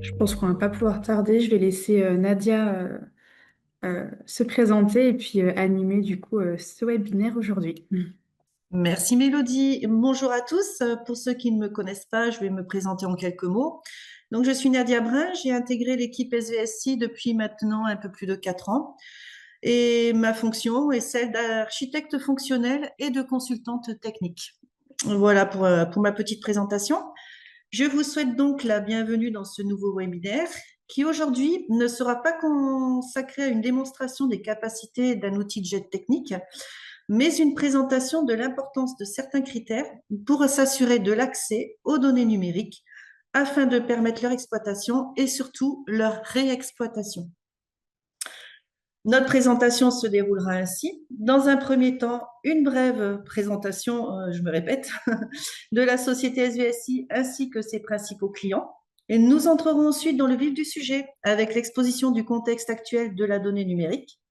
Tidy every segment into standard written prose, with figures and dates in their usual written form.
Je pense qu'on va pas pouvoir tarder. Je vais laisser Nadia se présenter et puis animer du coup ce webinaire aujourd'hui. Merci Mélodie. Bonjour à tous. Pour ceux qui ne me connaissent pas, je vais me présenter en quelques mots. Donc, je suis Nadia Brun. J'ai intégré l'équipe SVSI depuis maintenant un peu plus de 4 ans. Et ma fonction est celle d'architecte fonctionnel et de consultante technique. Voilà pour ma petite présentation. Je vous souhaite donc la bienvenue dans ce nouveau webinaire qui aujourd'hui ne sera pas consacré à une démonstration des capacités d'un outil de jet technique, mais une présentation de l'importance de certains critères pour s'assurer de l'accès aux données numériques afin de permettre leur exploitation et surtout leur réexploitation. Notre présentation se déroulera ainsi. Dans un premier temps, une brève présentation, je me répète, de la société SVSI ainsi que ses principaux clients. Et nous entrerons ensuite dans le vif du sujet avec l'exposition du contexte actuel de la donnée numérique.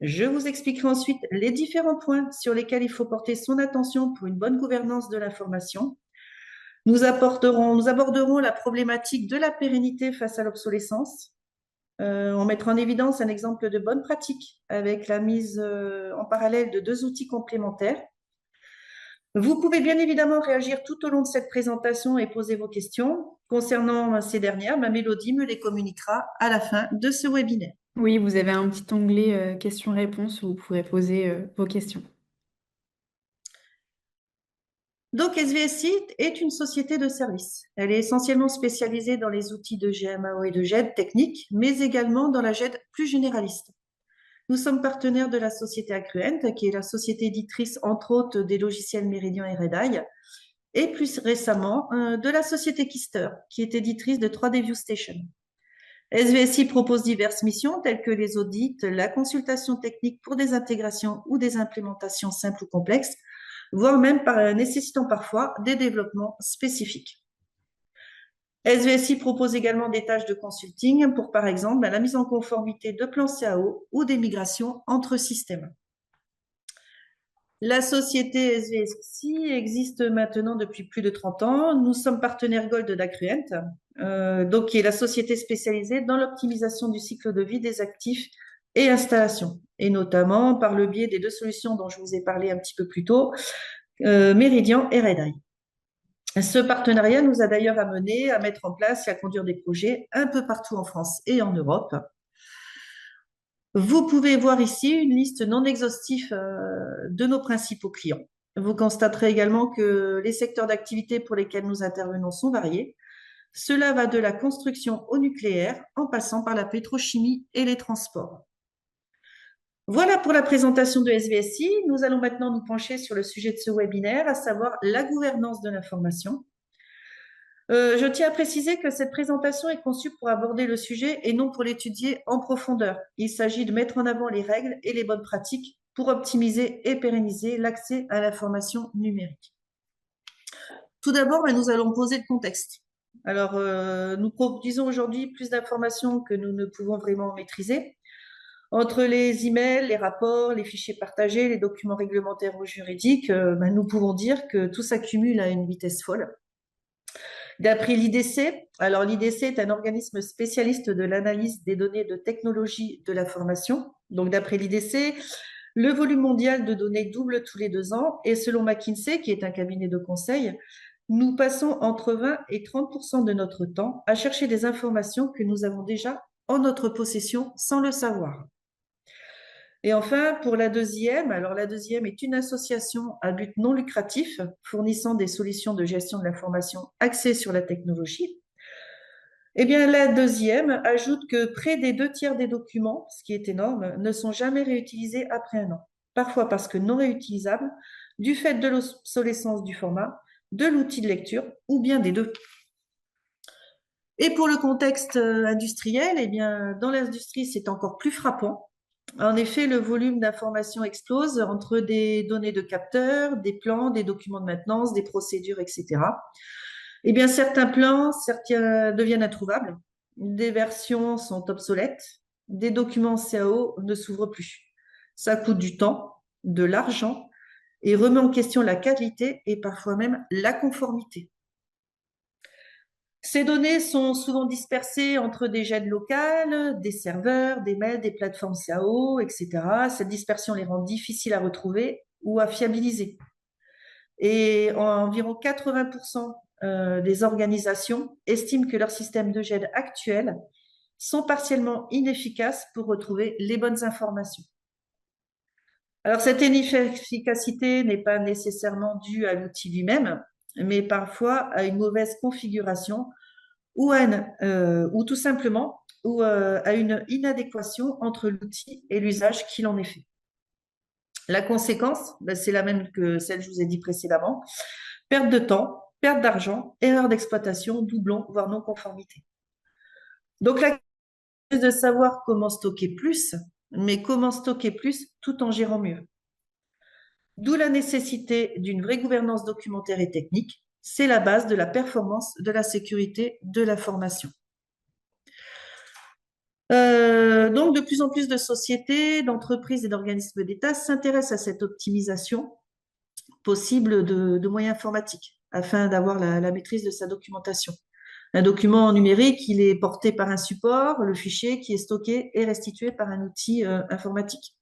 Je vous expliquerai ensuite les différents points sur lesquels il faut porter son attention pour une bonne gouvernance de l'information. Nous aborderons la problématique de la pérennité face à l'obsolescence. On mettra en évidence un exemple de bonne pratique avec la mise en parallèle de deux outils complémentaires. Vous pouvez bien évidemment réagir tout au long de cette présentation et poser vos questions. Concernant ces dernières, ma Mélodie me les communiquera à la fin de ce webinaire. Oui, vous avez un petit onglet questions-réponses où vous pourrez poser vos questions. Donc, SVSI est une société de services. Elle est essentiellement spécialisée dans les outils de GMAO et de GED technique, mais également dans la GED plus généraliste. Nous sommes partenaires de la société Accruent, qui est la société éditrice, entre autres, des logiciels Meridian et Red Eye, et plus récemment de la société Kister, qui est éditrice de 3D View Station. SVSI propose diverses missions telles que les audits, la consultation technique pour des intégrations ou des implémentations simples ou complexes, voire même nécessitant parfois des développements spécifiques. SVSI propose également des tâches de consulting pour, par exemple, la mise en conformité de plans CAO ou des migrations entre systèmes. La société SVSI existe maintenant depuis plus de 30 ans. Nous sommes partenaires Gold d'Accruent, donc qui est la société spécialisée dans l'optimisation du cycle de vie des actifs et installations, et notamment par le biais des deux solutions dont je vous ai parlé un petit peu plus tôt, Meridian et Red Eye. Ce partenariat nous a d'ailleurs amené à mettre en place et à conduire des projets un peu partout en France et en Europe. Vous pouvez voir ici une liste non exhaustive de nos principaux clients. Vous constaterez également que les secteurs d'activité pour lesquels nous intervenons sont variés. Cela va de la construction au nucléaire en passant par la pétrochimie et les transports. Voilà pour la présentation de SVSI. Nous allons maintenant nous pencher sur le sujet de ce webinaire, à savoir la gouvernance de l'information. Je tiens à préciser que cette présentation est conçue pour aborder le sujet et non pour l'étudier en profondeur. Il s'agit de mettre en avant les règles et les bonnes pratiques pour optimiser et pérenniser l'accès à l'information numérique. Tout d'abord, nous allons poser le contexte. Alors, nous produisons aujourd'hui plus d'informations que nous ne pouvons vraiment maîtriser. Entre les emails, les rapports, les fichiers partagés, les documents réglementaires ou juridiques, nous pouvons dire que tout s'accumule à une vitesse folle. D'après l'IDC, alors l'IDC est un organisme spécialiste de l'analyse des données de technologie de l'information. Donc d'après l'IDC, le volume mondial de données double tous les 2 ans et selon McKinsey, qui est un cabinet de conseil, nous passons entre 20 et 30% de notre temps à chercher des informations que nous avons déjà en notre possession sans le savoir. Et enfin, pour la deuxième, alors la deuxième est une association à but non lucratif fournissant des solutions de gestion de l'information axées sur la technologie. Eh bien, la deuxième ajoute que près des 2 tiers des documents, ce qui est énorme, ne sont jamais réutilisés après un an. Parfois parce que non réutilisables, du fait de l'obsolescence du format, de l'outil de lecture ou bien des deux. Et pour le contexte industriel, eh bien, dans l'industrie, c'est encore plus frappant. En effet, le volume d'informations explose entre des données de capteurs, des plans, des documents de maintenance, des procédures, etc. Eh bien, certains deviennent introuvables, des versions sont obsolètes, des documents CAO ne s'ouvrent plus. Ça coûte du temps, de l'argent et remet en question la qualité et parfois même la conformité. Ces données sont souvent dispersées entre des GED locales, des serveurs, des mails, des plateformes CAO, etc. Cette dispersion les rend difficiles à retrouver ou à fiabiliser. Et environ 80% des organisations estiment que leurs systèmes de GED actuels sont partiellement inefficaces pour retrouver les bonnes informations. Alors, cette inefficacité n'est pas nécessairement due à l'outil lui-même, mais parfois à une mauvaise configuration ou tout simplement à une inadéquation entre l'outil et l'usage qu'il en est fait. La conséquence, ben, c'est la même que celle que je vous ai dit précédemment. Perte de temps, perte d'argent, erreur d'exploitation, doublon, voire non-conformité. Donc, la question est de savoir comment stocker plus, mais comment stocker plus tout en gérant mieux. D'où la nécessité d'une vraie gouvernance documentaire et technique. C'est la base de la performance, de la sécurité, de la formation. Donc, de plus en plus de sociétés, d'entreprises et d'organismes d'État s'intéressent à cette optimisation possible de moyens informatiques afin d'avoir la maîtrise de sa documentation. Un document numérique, il est porté par un support, le fichier qui est stocké et restitué par un outil informatique.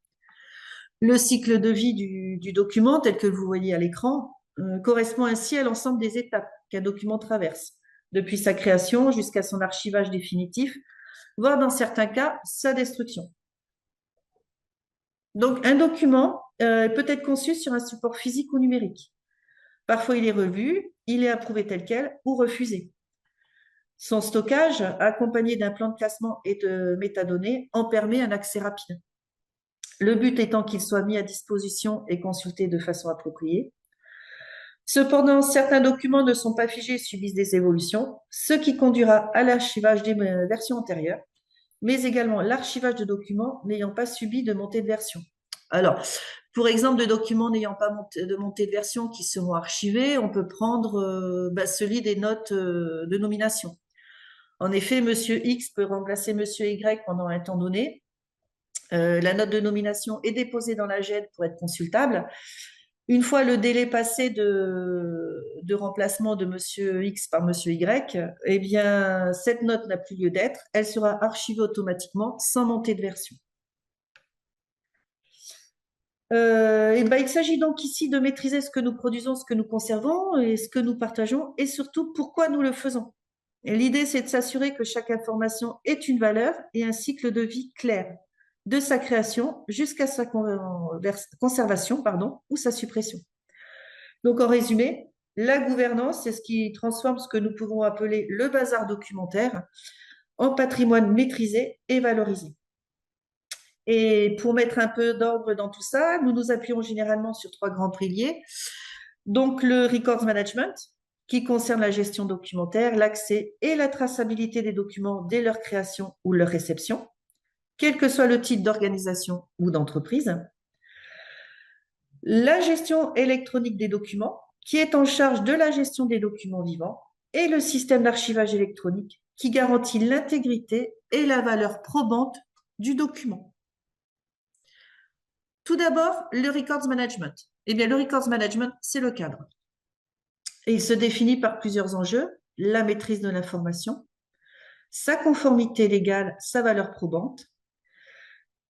Le cycle de vie du document, tel que vous voyez à l'écran, correspond ainsi à l'ensemble des étapes qu'un document traverse, depuis sa création jusqu'à son archivage définitif, voire dans certains cas, sa destruction. Donc, un document peut être conçu sur un support physique ou numérique. Parfois, il est revu, il est approuvé tel quel ou refusé. Son stockage, accompagné d'un plan de classement et de métadonnées, en permet un accès rapide. Le but étant qu'il soit mis à disposition et consulté de façon appropriée. Cependant, certains documents ne sont pas figés et subissent des évolutions, ce qui conduira à l'archivage des versions antérieures, mais également l'archivage de documents n'ayant pas subi de montée de version. Alors, pour exemple, de documents n'ayant pas de montée de version qui seront archivés, on peut prendre celui des notes de nomination. En effet, Monsieur X peut remplacer Monsieur Y pendant un temps donné. La note de nomination est déposée dans la GED pour être consultable. Une fois le délai passé de remplacement de Monsieur X par Monsieur Y, eh bien, cette note n'a plus lieu d'être. Elle sera archivée automatiquement sans montée de version. Il s'agit donc ici de maîtriser ce que nous produisons, ce que nous conservons et ce que nous partageons et surtout pourquoi nous le faisons. L'idée, c'est de s'assurer que chaque information ait une valeur et un cycle de vie clair, de sa création jusqu'à sa conservation ou sa suppression. Donc, en résumé, la gouvernance, c'est ce qui transforme ce que nous pouvons appeler le bazar documentaire en patrimoine maîtrisé et valorisé. Et pour mettre un peu d'ordre dans tout ça, nous nous appuyons généralement sur 3 grands piliers. Donc, le records management, qui concerne la gestion documentaire, l'accès et la traçabilité des documents dès leur création ou leur réception, quel que soit le type d'organisation ou d'entreprise. La gestion électronique des documents, qui est en charge de la gestion des documents vivants, et le système d'archivage électronique, qui garantit l'intégrité et la valeur probante du document. Tout d'abord, le records management. Eh bien, le records management, c'est le cadre. Et il se définit par plusieurs enjeux, la maîtrise de l'information, sa conformité légale, sa valeur probante.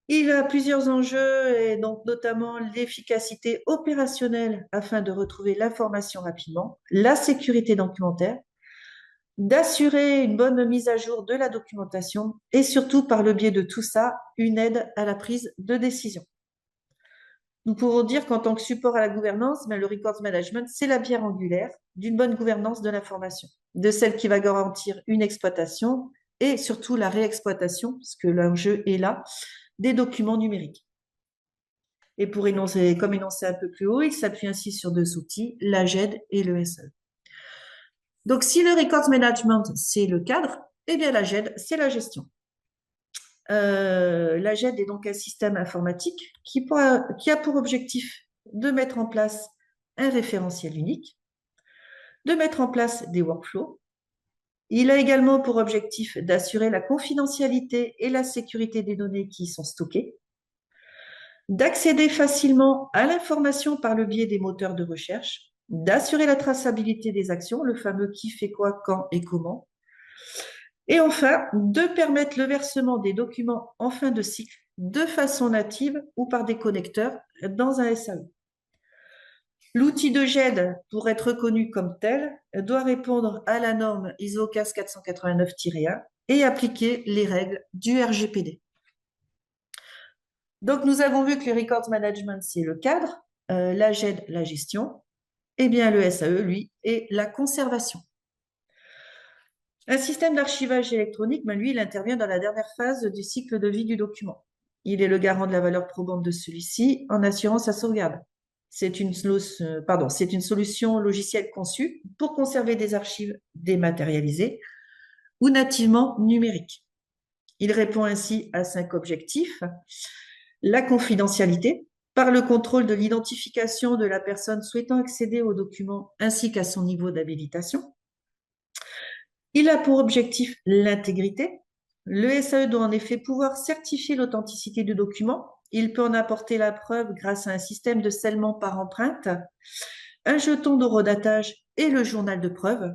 Il a plusieurs enjeux, et donc notamment l'efficacité opérationnelle afin de retrouver l'information rapidement, la sécurité documentaire, d'assurer une bonne mise à jour de la documentation et surtout, par le biais de tout ça, une aide à la prise de décision. Nous pouvons dire qu'en tant que support à la gouvernance, le records management, c'est la pierre angulaire d'une bonne gouvernance de l'information, de celle qui va garantir une exploitation et surtout la réexploitation, parce que l'enjeu est là, des documents numériques. Et pour énoncer, comme énoncé un peu plus haut, il s'appuie ainsi sur 2 outils, la GED et le SE. Donc, si le records management, c'est le cadre, eh bien la GED, c'est la gestion. La GED est donc un système informatique qui a pour objectif de mettre en place un référentiel unique, de mettre en place des workflows. Il a également pour objectif d'assurer la confidentialité et la sécurité des données qui y sont stockées, d'accéder facilement à l'information par le biais des moteurs de recherche, d'assurer la traçabilité des actions, le fameux qui fait quoi, quand et comment, Et enfin, de permettre le versement des documents en fin de cycle de façon native ou par des connecteurs dans un SAE. L'outil de GED, pour être reconnu comme tel, doit répondre à la norme ISO 15489-1 et appliquer les règles du RGPD. Donc, nous avons vu que le records management, c'est le cadre, la GED, la gestion, et bien le SAE, lui, est la conservation. Un système d'archivage électronique, ben, lui, il intervient dans la dernière phase du cycle de vie du document. Il est le garant de la valeur probante de celui-ci en assurant sa sauvegarde. C'est une solution logicielle conçue pour conserver des archives dématérialisées ou nativement numériques. Il répond ainsi à 5 objectifs. La confidentialité, par le contrôle de l'identification de la personne souhaitant accéder au document ainsi qu'à son niveau d'habilitation. Il a pour objectif l'intégrité. Le SAE doit en effet pouvoir certifier l'authenticité du document. Il peut en apporter la preuve grâce à un système de scellement par empreinte, un jeton d'horodatage et le journal de preuve.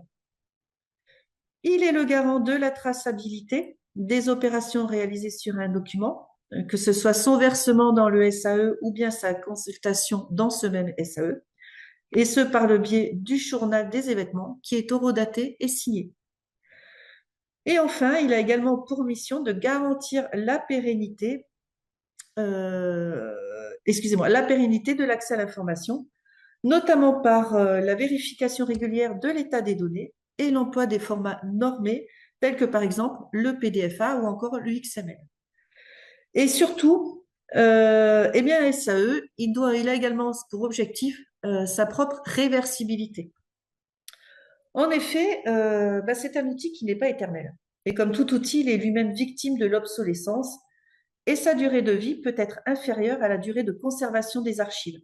Il est le garant de la traçabilité des opérations réalisées sur un document, que ce soit son versement dans le SAE ou bien sa consultation dans ce même SAE, et ce par le biais du journal des événements qui est horodaté et signé. Et enfin, il a également pour mission de garantir la pérennité, la pérennité de l'accès à l'information, notamment par la vérification régulière de l'état des données et l'emploi des formats normés, tels que par exemple le PDFA ou encore le XML. Et surtout, eh bien, SAE, il a également pour objectif sa propre réversibilité. En effet, c'est un outil qui n'est pas éternel. Et comme tout outil, il est lui-même victime de l'obsolescence et sa durée de vie peut être inférieure à la durée de conservation des archives.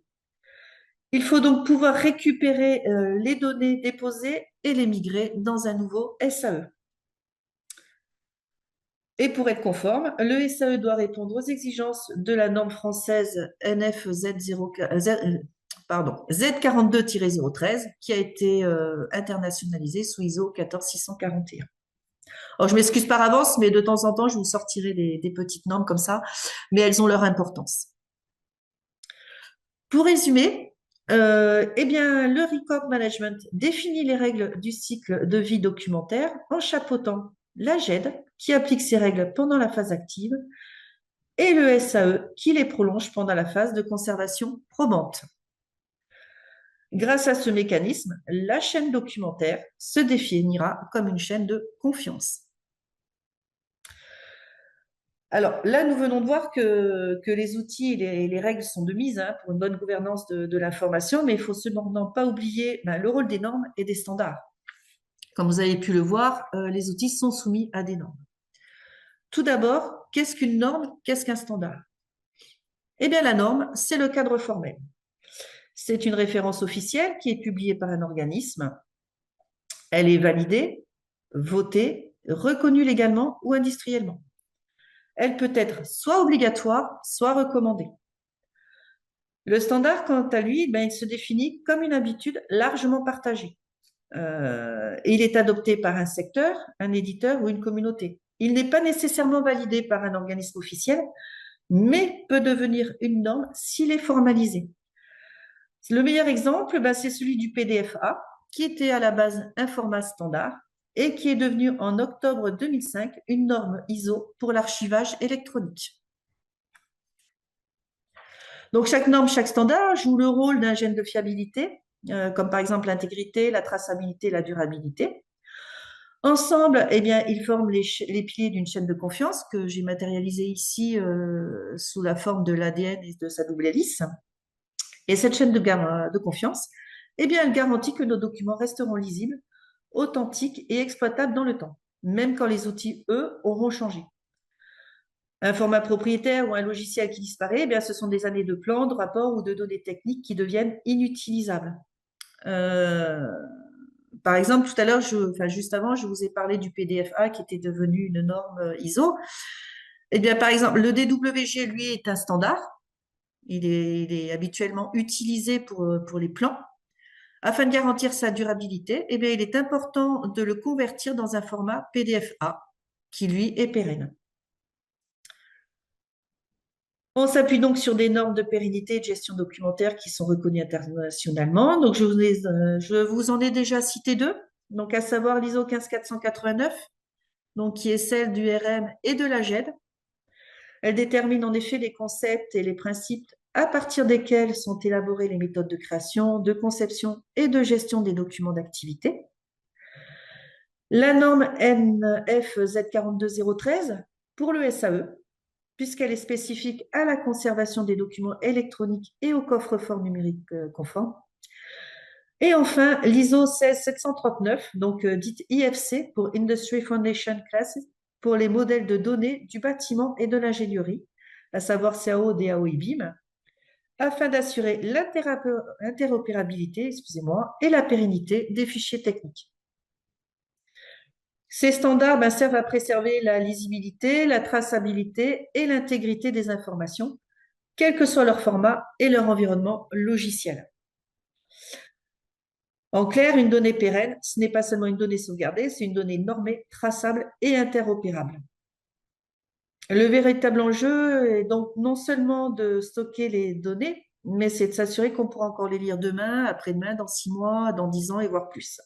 Il faut donc pouvoir récupérer les données déposées et les migrer dans un nouveau SAE. Et pour être conforme, le SAE doit répondre aux exigences de la norme française Z42-013 qui a été internationalisée sous ISO 14641. Alors, je m'excuse par avance, mais de temps en temps, je vous sortirai des petites normes comme ça, mais elles ont leur importance. Pour résumer, eh bien, le record management définit les règles du cycle de vie documentaire en chapeautant la GED qui applique ces règles pendant la phase active et le SAE qui les prolonge pendant la phase de conservation probante. Grâce à ce mécanisme, la chaîne documentaire se définira comme une chaîne de confiance. Alors là, nous venons de voir que les outils et les règles sont de mise pour une bonne gouvernance de l'information, mais il faut cependant pas oublier le rôle des normes et des standards. Comme vous avez pu le voir, les outils sont soumis à des normes. Tout d'abord, qu'est-ce qu'une norme? Qu'est-ce qu'un standard? Eh bien, la norme, c'est le cadre formel. C'est une référence officielle qui est publiée par un organisme. Elle est validée, votée, reconnue légalement ou industriellement. Elle peut être soit obligatoire, soit recommandée. Le standard, quant à lui, il se définit comme une habitude largement partagée. Et il est adopté par un secteur, un éditeur ou une communauté. Il n'est pas nécessairement validé par un organisme officiel, mais peut devenir une norme s'il est formalisé. Le meilleur exemple, c'est celui du PDFA, qui était à la base un format standard et qui est devenu en octobre 2005 une norme ISO pour l'archivage électronique. Donc, chaque norme, chaque standard joue le rôle d'un gène de fiabilité, comme par exemple l'intégrité, la traçabilité, la durabilité. Ensemble, eh bien, ils forment les piliers d'une chaîne de confiance que j'ai matérialisée ici sous la forme de l'ADN et de sa double hélice. Et cette chaîne de confiance, eh bien, elle garantit que nos documents resteront lisibles, authentiques et exploitables dans le temps, même quand les outils, eux, auront changé. Un format propriétaire ou un logiciel qui disparaît, eh bien, ce sont des années de plans, de rapports ou de données techniques qui deviennent inutilisables. Par exemple, tout à l'heure, juste avant, je vous ai parlé du PDFA qui était devenu une norme ISO. Eh bien, par exemple, le DWG, lui, est un standard. Il est habituellement utilisé pour les plans. Afin de garantir sa durabilité, eh bien, il est important de le convertir dans un format PDF-A qui, lui, est pérenne. On s'appuie donc sur des normes de pérennité et de gestion documentaire qui sont reconnues internationalement. Donc, je vous en ai déjà cité deux, donc à savoir l'ISO 15489, donc qui est celle du RM et de la GED. Elle détermine en effet les concepts et les principes à partir desquels sont élaborées les méthodes de création, de conception et de gestion des documents d'activité. La norme NFZ42013 pour le SAE, puisqu'elle est spécifique à la conservation des documents électroniques et au coffre-fort numérique conforme. Et enfin, l'ISO 16739, donc dite IFC pour Industry Foundation Classes, pour les modèles de données du bâtiment et de l'ingénierie, à savoir CAO, DAO et BIM, afin d'assurer l'interopérabilité, et la pérennité des fichiers techniques. Ces standards servent à préserver la lisibilité, la traçabilité et l'intégrité des informations, quel que soit leur format et leur environnement logiciel. En clair, une donnée pérenne, ce n'est pas seulement une donnée sauvegardée, c'est une donnée normée, traçable et interopérable. Le véritable enjeu est donc non seulement de stocker les données, mais c'est de s'assurer qu'on pourra encore les lire demain, après-demain, dans 6 mois, dans 10 ans et voire plus.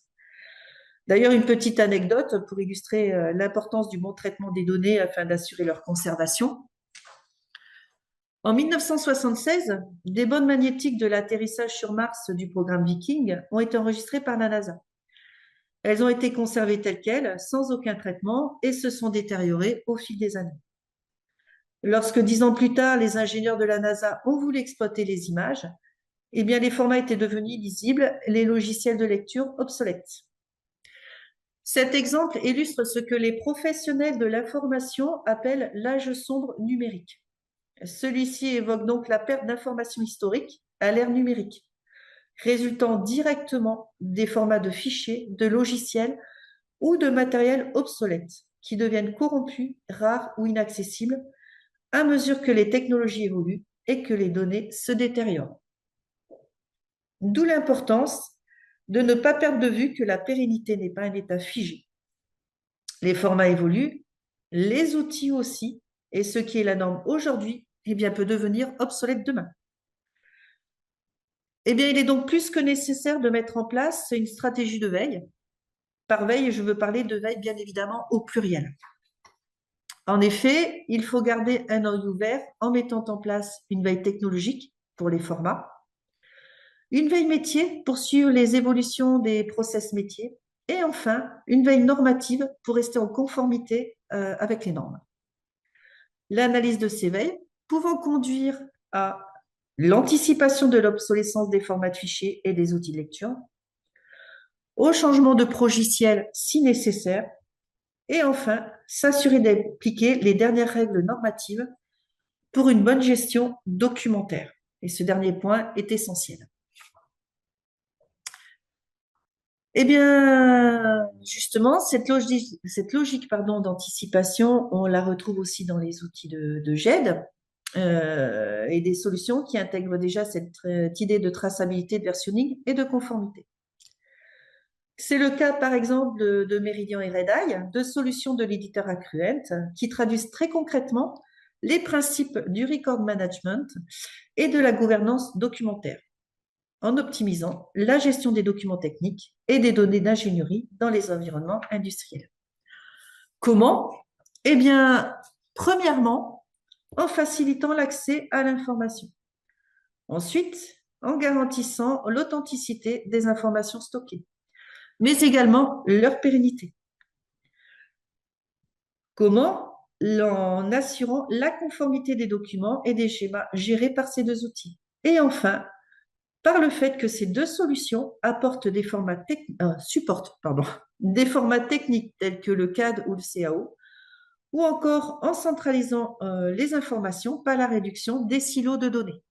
D'ailleurs, une petite anecdote pour illustrer l'importance du bon traitement des données afin d'assurer leur conservation. En 1976, des bandes magnétiques de l'atterrissage sur Mars du programme Viking ont été enregistrées par la NASA. Elles ont été conservées telles quelles, sans aucun traitement, et se sont détériorées au fil des années. Lorsque 10 ans plus tard, les ingénieurs de la NASA ont voulu exploiter les images, eh bien, les formats étaient devenus illisibles, les logiciels de lecture obsolètes. Cet exemple illustre ce que les professionnels de l'information appellent l'âge sombre numérique. Celui-ci évoque donc la perte d'informations historiques à l'ère numérique, résultant directement des formats de fichiers, de logiciels ou de matériel obsolètes qui deviennent corrompus, rares ou inaccessibles à mesure que les technologies évoluent et que les données se détériorent. D'où l'importance de ne pas perdre de vue que la pérennité n'est pas un état figé. Les formats évoluent, les outils aussi, et ce qui est la norme aujourd'hui, eh bien, peut devenir obsolète demain. Eh bien, il est donc plus que nécessaire de mettre en place une stratégie de veille. Par veille, je veux parler de veille, bien évidemment, au pluriel. En effet, il faut garder un œil ouvert en mettant en place une veille technologique pour les formats, une veille métier pour suivre les évolutions des process métiers, et enfin, une veille normative pour rester en conformité avec les normes. L'analyse de ces veilles pouvant conduire à l'anticipation de l'obsolescence des formats de fichiers et des outils de lecture, au changement de progiciel si nécessaire, et enfin, s'assurer d'appliquer les dernières règles normatives pour une bonne gestion documentaire. Et ce dernier point est essentiel. Eh bien, justement, cette logique d'anticipation, on la retrouve aussi dans les outils de GED et des solutions qui intègrent déjà cette idée de traçabilité, de versionning et de conformité. C'est le cas, par exemple, de Meridian et Redeye, deux solutions de l'éditeur Accruent qui traduisent très concrètement les principes du record management et de la gouvernance documentaire, en optimisant la gestion des documents techniques et des données d'ingénierie dans les environnements industriels. Comment? Eh bien, premièrement, en facilitant l'accès à l'information. Ensuite, en garantissant l'authenticité des informations stockées, mais également leur pérennité. Comment? En assurant la conformité des documents et des schémas gérés par ces deux outils. Et enfin, par le fait que ces deux solutions apportent supportent des formats techniques tels que le CAD ou le CAO, ou encore en centralisant les informations par la réduction des silos de données.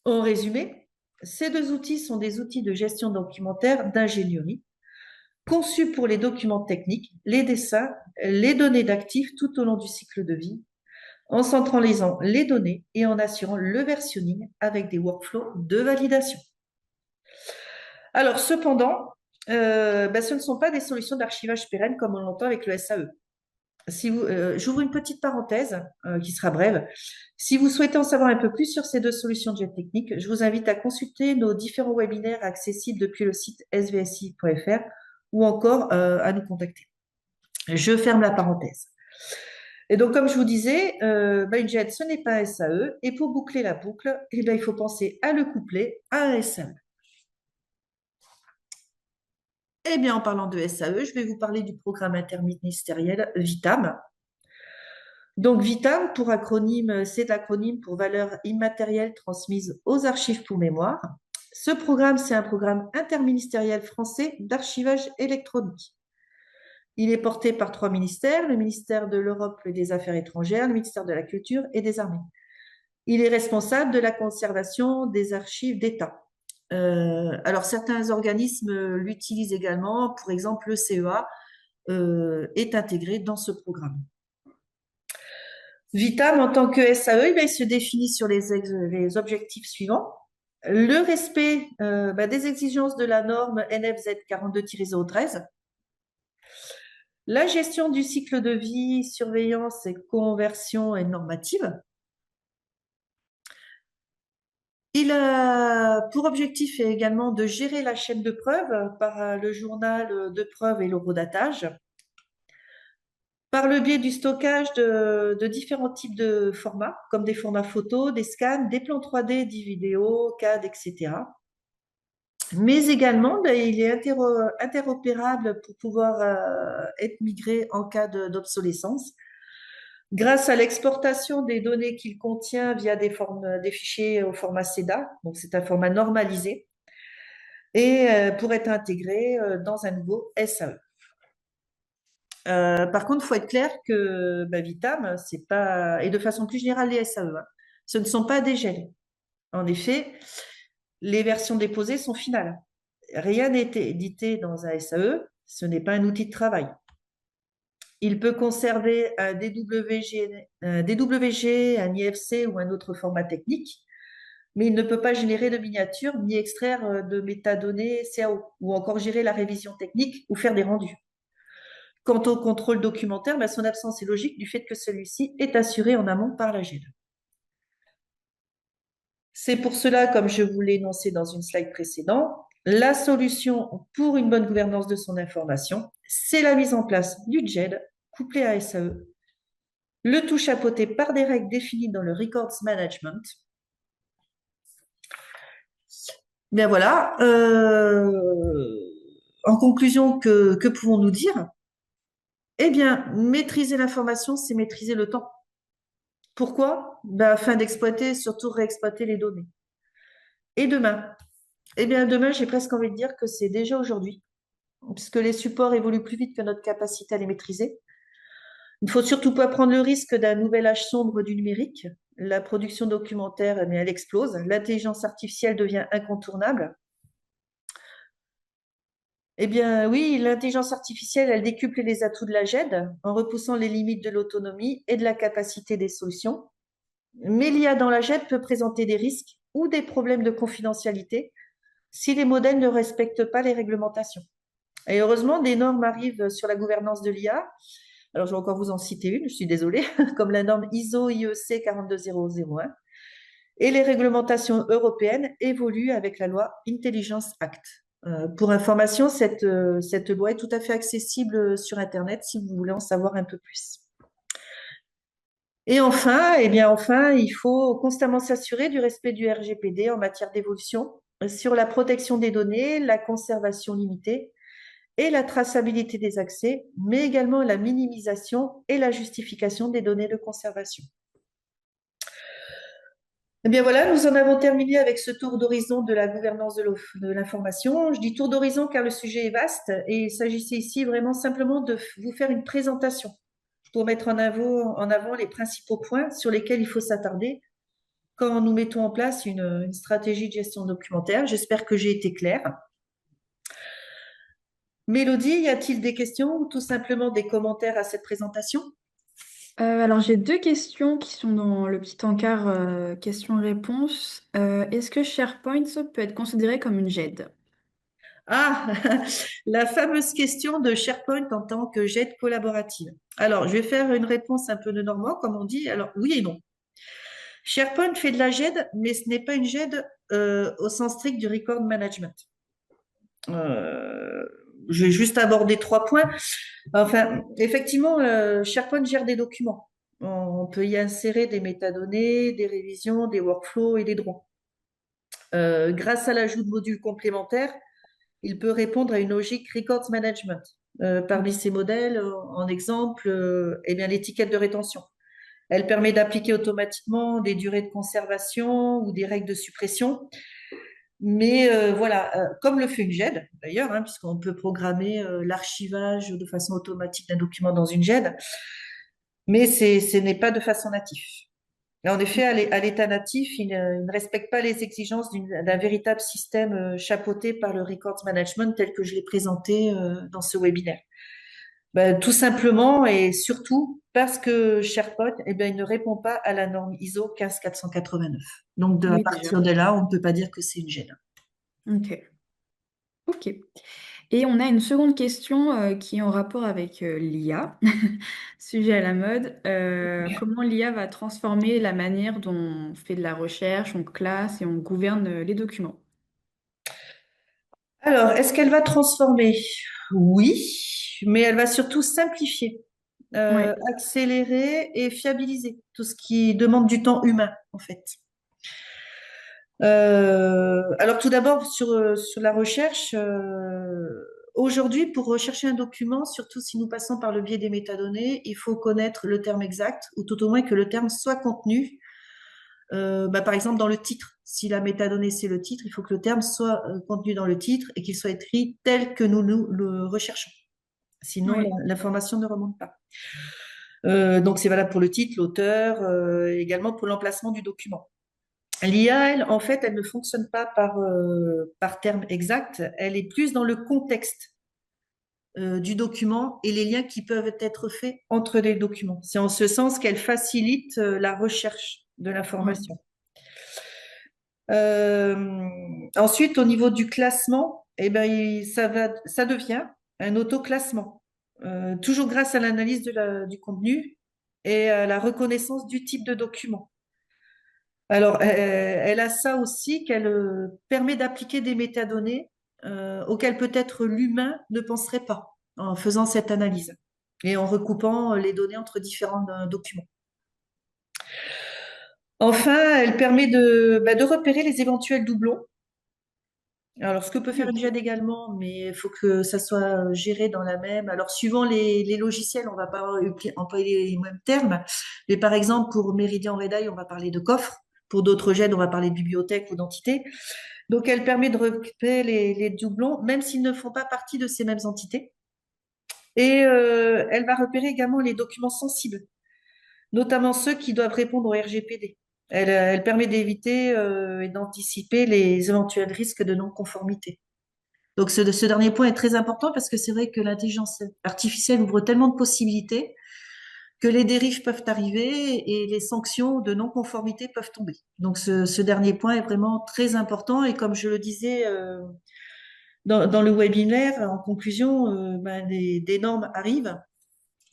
En résumé, ces deux outils sont des outils de gestion documentaire d'ingénierie conçus pour les documents techniques, les dessins, les données d'actifs tout au long du cycle de vie, en centralisant les données et en assurant le versionning avec des workflows de validation. Alors, cependant, ce ne sont pas des solutions d'archivage pérennes comme on l'entend avec le SAE. J'ouvre une petite parenthèse qui sera brève. Si vous souhaitez en savoir un peu plus sur ces deux solutions de jet technique, je vous invite à consulter nos différents webinaires accessibles depuis le site svsi.fr ou encore à nous contacter. Je ferme la parenthèse. Et donc, comme je vous disais, une jet, ce n'est pas un SAE. Et pour boucler la boucle, il faut penser à le coupler à un SAE. Eh bien, en parlant de SAE, je vais vous parler du programme interministériel VITAM. Donc, VITAM, pour acronyme, c'est l'acronyme pour valeur immatérielle transmise aux archives pour mémoire. Ce programme, c'est un programme interministériel français d'archivage électronique. Il est porté par trois ministères, le ministère de l'Europe et des Affaires étrangères, le ministère de la Culture et des Armées. Il est responsable de la conservation des archives d'État. Alors, certains organismes l'utilisent également. Pour exemple, le CEA est intégré dans ce programme. Vitam, en tant que SAE, il se définit sur les objectifs suivants. Le respect des exigences de la norme NFZ 42-013, la gestion du cycle de vie, surveillance et conversion et normative. Il a pour objectif également de gérer la chaîne de preuves par le journal de preuves et l'horodatage, par le biais du stockage de différents types de formats, comme des formats photos, des scans, des plans 3D, des vidéos, CAD, etc. Mais également, il est interopérable pour pouvoir être migré en cas d'obsolescence grâce à l'exportation des données qu'il contient via des fichiers au format CEDA, donc c'est un format normalisé, et pour être intégré dans un nouveau SAE. Par contre, il faut être clair que Vitam, c'est pas, et de façon plus générale les SAE, hein, ce ne sont pas des gels. En effet, les versions déposées sont finales. Rien n'est édité dans un SAE, ce n'est pas un outil de travail. Il peut conserver un DWG, un IFC ou un autre format technique, mais il ne peut pas générer de miniatures ni extraire de métadonnées CAO ou encore gérer la révision technique ou faire des rendus. Quant au contrôle documentaire, son absence est logique du fait que celui-ci est assuré en amont par la GED. C'est pour cela, comme je vous l'ai énoncé dans une slide précédente, la solution pour une bonne gouvernance de son information, c'est la mise en place du GED couplé à SAE, le tout chapeauté par des règles définies dans le Records Management. Bien voilà. En conclusion, que pouvons-nous dire? Eh bien, maîtriser l'information, c'est maîtriser le temps. Pourquoi? Afin d'exploiter et surtout réexploiter les données. Et demain? Eh bien, demain, j'ai presque envie de dire que c'est déjà aujourd'hui, puisque les supports évoluent plus vite que notre capacité à les maîtriser. Il ne faut surtout pas prendre le risque d'un nouvel âge sombre du numérique. La production documentaire, elle explose. L'intelligence artificielle devient incontournable. Eh bien, oui, l'intelligence artificielle, elle décuple les atouts de la GED en repoussant les limites de l'autonomie et de la capacité des solutions. Mais l'IA dans la GED peut présenter des risques ou des problèmes de confidentialité si les modèles ne respectent pas les réglementations. Et heureusement, des normes arrivent sur la gouvernance de l'IA. Alors, je vais encore vous en citer une, je suis désolée, comme la norme ISO IEC 42001. Et les réglementations européennes évoluent avec la loi Intelligence Act. Pour information, cette loi est tout à fait accessible sur Internet si vous voulez en savoir un peu plus. Et enfin, il faut constamment s'assurer du respect du RGPD en matière d'évolution sur la protection des données, la conservation limitée et la traçabilité des accès, mais également la minimisation et la justification des données de conservation. Eh bien voilà, nous en avons terminé avec ce tour d'horizon de la gouvernance de l'information. Je dis tour d'horizon car le sujet est vaste et il s'agissait ici vraiment simplement de vous faire une présentation pour mettre en avant les principaux points sur lesquels il faut s'attarder quand nous mettons en place une stratégie de gestion documentaire. J'espère que j'ai été claire. Mélodie, y a-t-il des questions ou tout simplement des commentaires à cette présentation? Alors j'ai deux questions qui sont dans le petit encart questions-réponses. Est-ce que SharePoint peut être considéré comme une GED? Ah, la fameuse question de SharePoint en tant que jet collaborative. Alors, je vais faire une réponse un peu de normand, comme on dit. Alors, oui et non. SharePoint fait de la GED, mais ce n'est pas une GED au sens strict du record management. Euh, je vais juste aborder trois points. Enfin, effectivement, SharePoint gère des documents. On peut y insérer des métadonnées, des révisions, des workflows et des droits. Grâce à l'ajout de modules complémentaires, il peut répondre à une logique records management. Parmi ces modèles, en exemple, eh bien, l'étiquette de rétention. Elle permet d'appliquer automatiquement des durées de conservation ou des règles de suppression. Mais voilà, comme le fait une GED d'ailleurs, hein, puisqu'on peut programmer l'archivage de façon automatique d'un document dans une GED, mais ce n'est pas de façon native. Et en effet, à l'état natif, il ne respecte pas les exigences d'un véritable système chapeauté par le Records Management tel que je l'ai présenté dans ce webinaire. Ben, tout simplement et surtout parce que SharePoint, eh ben, il ne répond pas à la norme ISO 15489. Donc, à Oui, déjà. partir de là, on ne peut pas dire que c'est une gêne. Ok. Ok. Et on a une seconde question qui est en rapport avec l'IA, sujet à la mode. Comment l'IA va transformer la manière dont on fait de la recherche, on classe et on gouverne les documents? Alors, est-ce qu'elle va transformer? Oui, mais elle va surtout simplifier, Ouais, accélérer et fiabiliser tout ce qui demande du temps humain, en fait. Alors tout d'abord sur la recherche, aujourd'hui pour rechercher un document, surtout si nous passons par le biais des métadonnées, il faut connaître le terme exact ou tout au moins que le terme soit contenu, par exemple dans le titre. Si la métadonnée c'est le titre, il faut que le terme soit contenu dans le titre et qu'il soit écrit tel que nous le recherchons. Sinon ouais, l'information ne remonte pas. Donc c'est valable pour le titre, l'auteur, également pour l'emplacement du document. L'IA, elle, en fait, elle ne fonctionne pas par terme exact, elle est plus dans le contexte du document et les liens qui peuvent être faits entre les documents. C'est en ce sens qu'elle facilite la recherche de ouais. l'information. Euh, Ensuite, au niveau du classement, eh ben, ça devient un autoclassement, toujours grâce à l'analyse du contenu et à la reconnaissance du type de document. Alors, elle a ça aussi qu'elle permet d'appliquer des métadonnées auxquelles peut-être l'humain ne penserait pas en faisant cette analyse et en recoupant les données entre différents documents. Enfin, elle permet de repérer les éventuels doublons. Alors, ce que peut Oui, faire une ok. GED également, mais il faut que ça soit géré dans la même. Alors, suivant les logiciels, on va pas employer les mêmes termes, mais par exemple, pour Meridian Red on va parler de coffre. Pour d'autres GED, on va parler de bibliothèque ou d'entité. Donc, elle permet de repérer les doublons, même s'ils ne font pas partie de ces mêmes entités. Et elle va repérer également les documents sensibles, notamment ceux qui doivent répondre au RGPD. Elle permet d'éviter et d'anticiper les éventuels risques de non-conformité. Donc, ce dernier point est très important parce que c'est vrai que l'intelligence artificielle ouvre tellement de possibilités que les dérives peuvent arriver et les sanctions de non-conformité peuvent tomber. Donc, ce dernier point est vraiment très important. Et comme je le disais dans le webinaire, en conclusion, des normes arrivent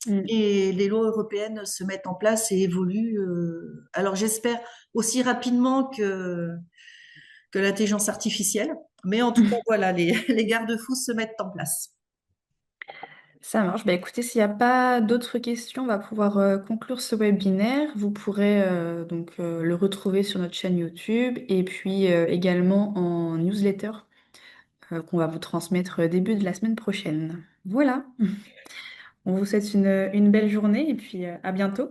Mm. et les lois européennes se mettent en place et évoluent. Alors j'espère aussi rapidement que l'intelligence artificielle, mais en tout cas, voilà, les garde-fous se mettent en place. Ça marche. Bah, écoutez, s'il n'y a pas d'autres questions, on va pouvoir conclure ce webinaire. Vous pourrez le retrouver sur notre chaîne YouTube et puis également en newsletter qu'on va vous transmettre début de la semaine prochaine. Voilà. On vous souhaite une belle journée et puis à bientôt.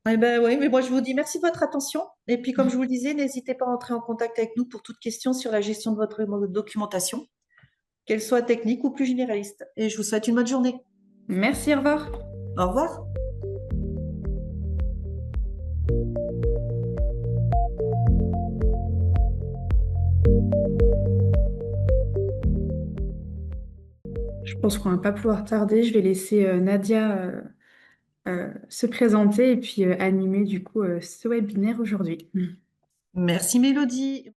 Eh ben oui, mais moi je vous dis merci de votre attention. Et puis comme je vous le disais, n'hésitez pas à entrer en contact avec nous pour toute question sur la gestion de votre documentation, qu'elle soit technique ou plus généraliste. Et je vous souhaite une bonne journée. Merci, au revoir. Au revoir. Je pense qu'on va pas pouvoir tarder. Je vais laisser Nadia se présenter et puis animer du coup ce webinaire aujourd'hui. Merci Mélodie.